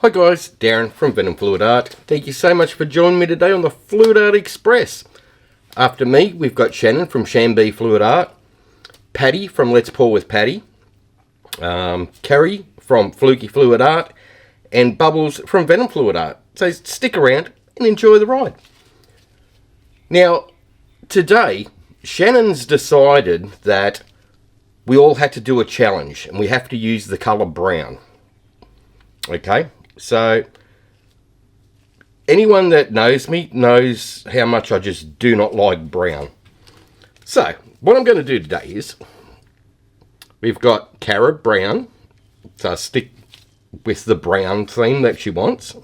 Hi guys, Darren from venomfluidart. Thank you so much for joining me today on the Fluid Art Express. After me, we've got Shannon from Shambi Fluid Art, Patty from Letspourwithpattie, Carrie from FlukieFluidArt, and Bubbles from venomfluidart. So stick around and enjoy the ride. Now, today, Shannon's decided that we all had to do a challenge and we have to use the colour brown. Okay? So, anyone that knows me knows how much I just do not like brown. So, what I'm going to do today is, we've got Carrie brown, so I stick with the brown theme that she wants.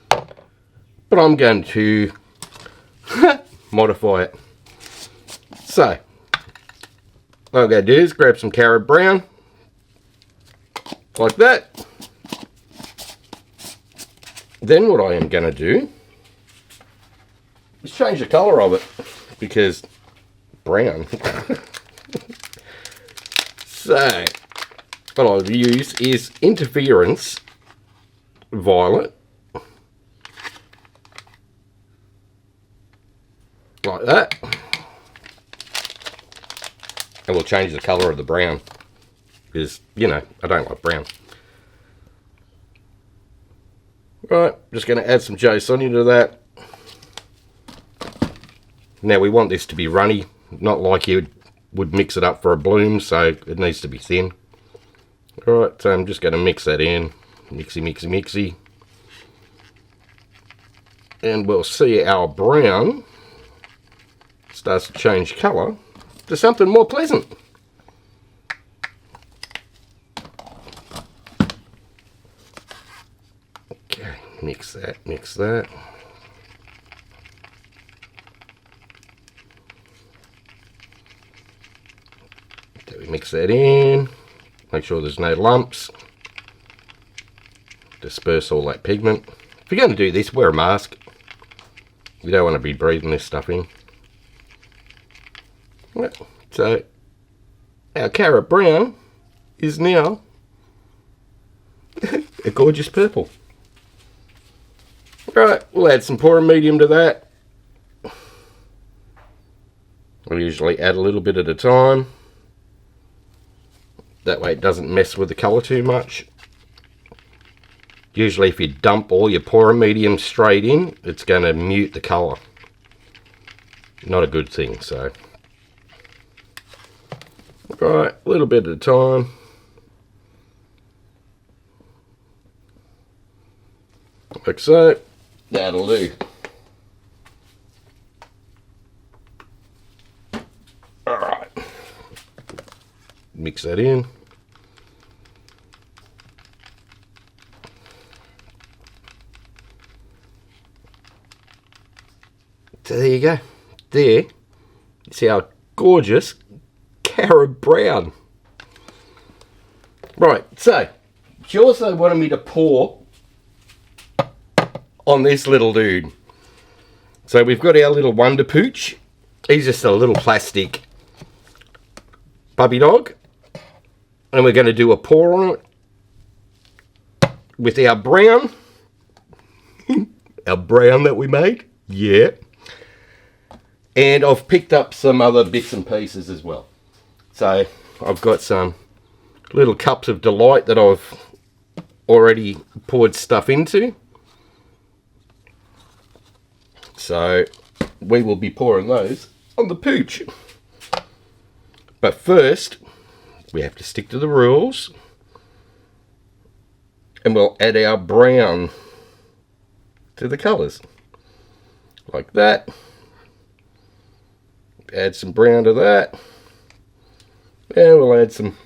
But I'm going to modify it. So, what I'm going to do is grab some Carrie brown, like that. Then what I am going to do is change the colour of it, because brown. So, what I'll use is Interference Violet, like that, and we'll change the colour of the brown, because, you know, I don't like brown. Right, just going to add some Joyce to that. Now we want this to be runny, not like you would mix it up for a bloom, so it needs to be thin. Alright, so I'm just going to mix that in. Mixy, mixy, mixy. And we'll see our brown starts to change colour to something more pleasant. Okay, mix that, mix that. So we mix that in, make sure there's no lumps. Disperse all that pigment. If you're going to do this, wear a mask. You don't want to be breathing this stuff in. So, our Carrie brown is now a gorgeous purple. Right, we'll add some pouring medium to that. I usually add a little bit at a time. That way it doesn't mess with the colour too much. Usually if you dump all your pouring medium straight in, it's going to mute the colour. Not a good thing, so. Right, a little bit at a time. Like so. That'll do. Alright. Mix that in. So there you go. There. See our gorgeous Carrie brown. Right, so she also wanted me to pour on this little dude. So we've got our little Wonder Pooch. He's just a little plastic puppy dog. And we're going to do a pour on it with our brown. Our brown that we made. Yeah. And I've picked up some other bits and pieces as well. So I've got some little cups of delight that I've already poured stuff into. So we will be pouring those on the pooch. But first, we have to stick to the rules. And we'll add our brown to the colours. Like that. Add some brown to that. And we'll add some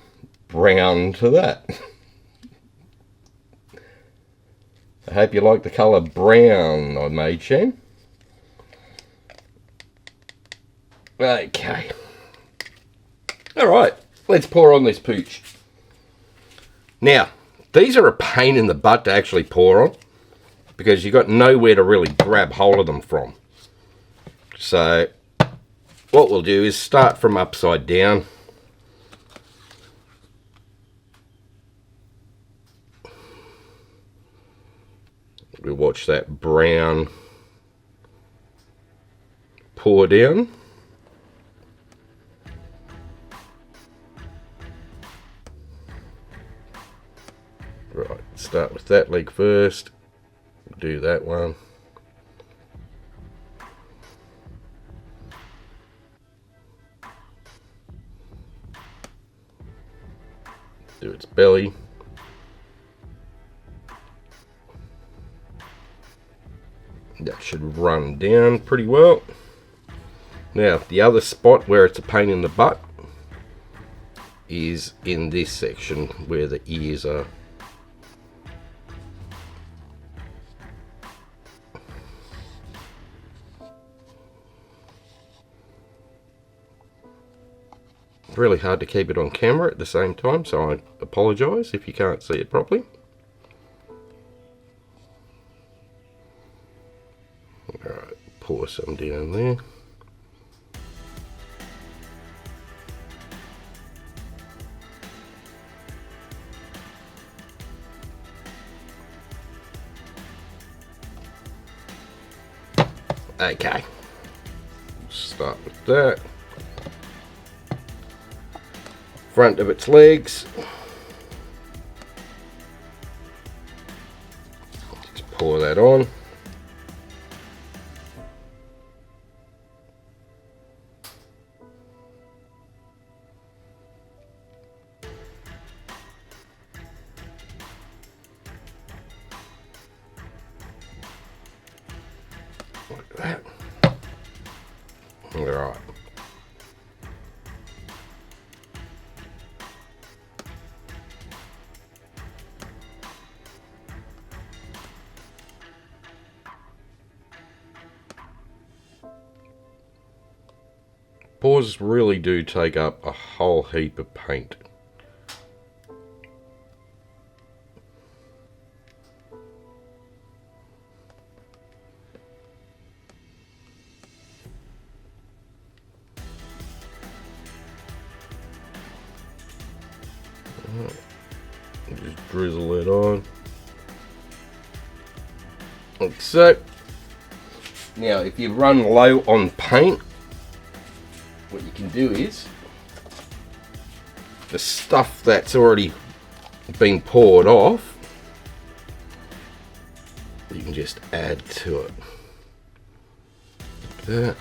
brown to that. I hope you like the colour brown I made, Shan. Okay. Alright, let's pour on this pooch. Now, these are a pain in the butt to actually pour on, because you've got nowhere to really grab hold of them from. So, what we'll do is start from upside down. We'll watch that brown pour down. Right, start with that leg first. Do that one. Do its belly. That should run down pretty well. Now, the other spot where it's a pain in the butt is in this section where the ears are. Really hard to keep it on camera at the same time, so I apologise if you can't see it properly. Alright, pour some down there. Okay, start with that. Front of its legs. Just pour that on. Like that. All right. Pours really do take up a whole heap of paint. Just drizzle it on. Like so. Now, if you run low on paint, what you can do is the stuff that's already been poured off, you can just add to it. Like that.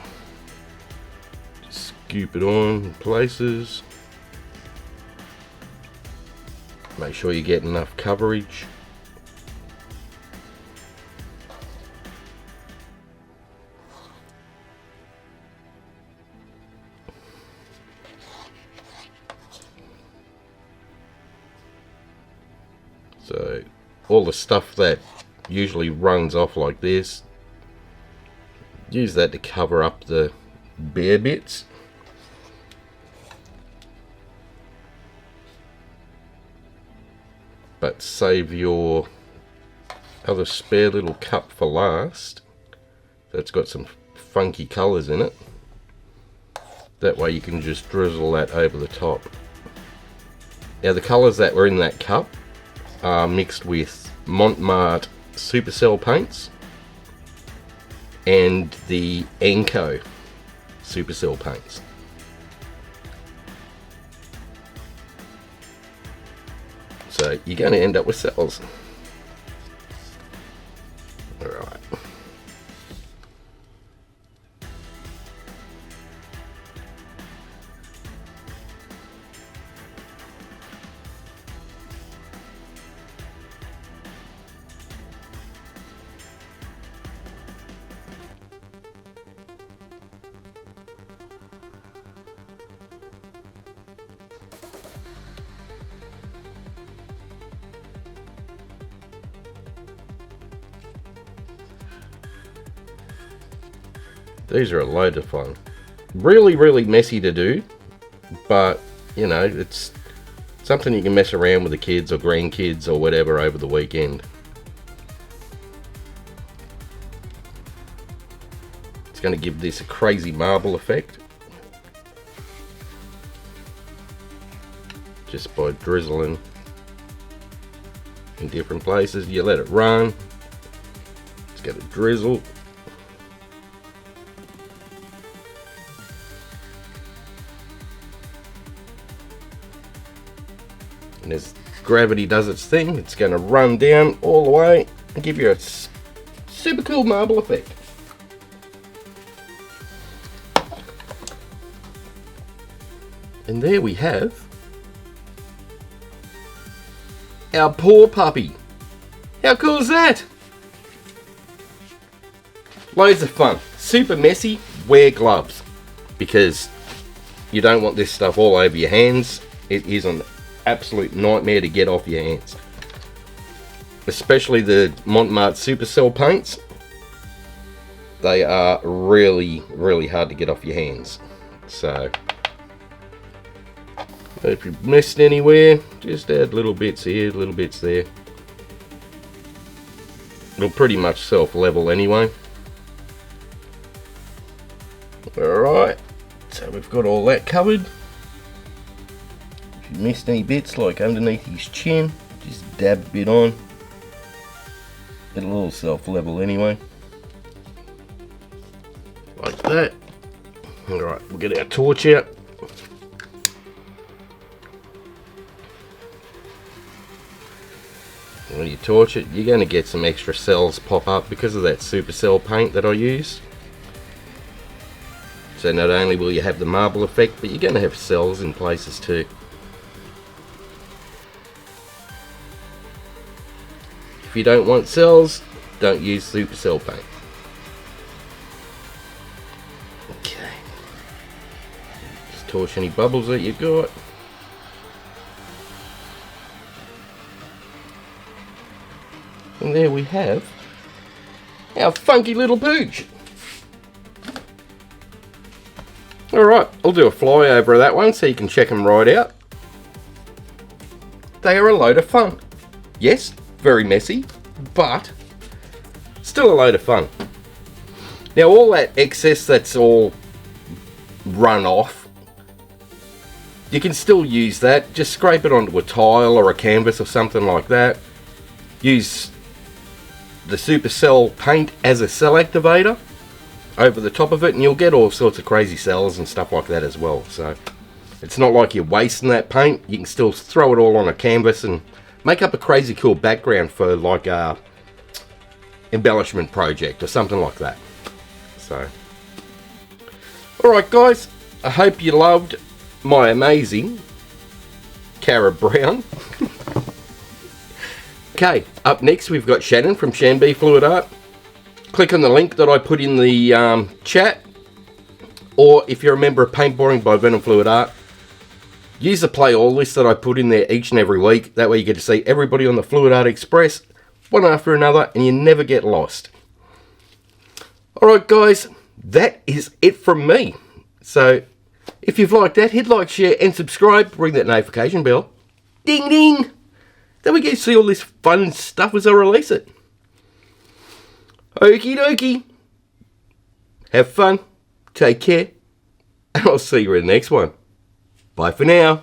Just scoop it on in places. Make sure you get enough coverage. So all the stuff that usually runs off like this, use that to cover up the bare bits. But save your other spare little cup for last. That's got some funky colours in it. That way you can just drizzle that over the top. Now the colours that were in that cup are mixed with Montmartre Supercell paints and the Enco Supercell paints. So you're going to end up with cells. Alright. These are a load of fun. Really, really messy to do, but you know, it's something you can mess around with the kids or grandkids or whatever over the weekend. It's going to give this a crazy marble effect. Just by drizzling in different places. You let it run. get a drizzle. And as gravity does its thing, it's going to run down all the way and give you a super cool marble effect. And there we have our poor puppy. How cool is that? Loads of fun. Super messy. Wear gloves, because you don't want this stuff all over your hands. It is an absolute nightmare to get off your hands. Especially the Montmartre Supercell paints. They are really, really hard to get off your hands. So if you've missed anywhere, just add little bits here, little bits there. It'll pretty much self-level anyway. Alright, so we've got all that covered. If you missed any bits, like underneath his chin, just dab a bit on. It'll all self-level anyway. Like that. Alright, we'll get our torch out. When you torch it, you're going to get some extra cells pop up because of that supercell paint that I use. So not only will you have the marble effect, but you're going to have cells in places too. If you don't want cells, don't use supercell paint. Okay. Just torch any bubbles that you've got. And there we have our funky little pooch. Alright, I'll do a flyover of that one so you can check them right out. They are a load of fun. Yes, very messy, but still a load of fun. Now all that excess that's all run off, you can still use that. Just scrape it onto a tile or a canvas or something like that. Use the supercell paint as a cell activator over the top of it, and you'll get all sorts of crazy cells and stuff like that as well. So it's not like you're wasting that paint. You can still throw it all on a canvas and make up a crazy cool background for like a embellishment project or something like that. So alright guys, I hope you loved my amazing Carrie Brown. Okay, up next we've got Shannon from FlukieFluidArt. Click on the link that I put in the chat, or if you're a member of Paint Boring by venomfluidart, use the play all list that I put in there each and every week. That way you get to see everybody on the Fluid Art Express, one after another, and you never get lost. Alright guys, that is it from me. So, if you've liked that, hit like, share, and subscribe. Ring that notification bell. Ding ding! Then we get to see all this fun stuff as I release it. Okie dokie. Have fun. Take care. And I'll see you in the next one. Bye for now.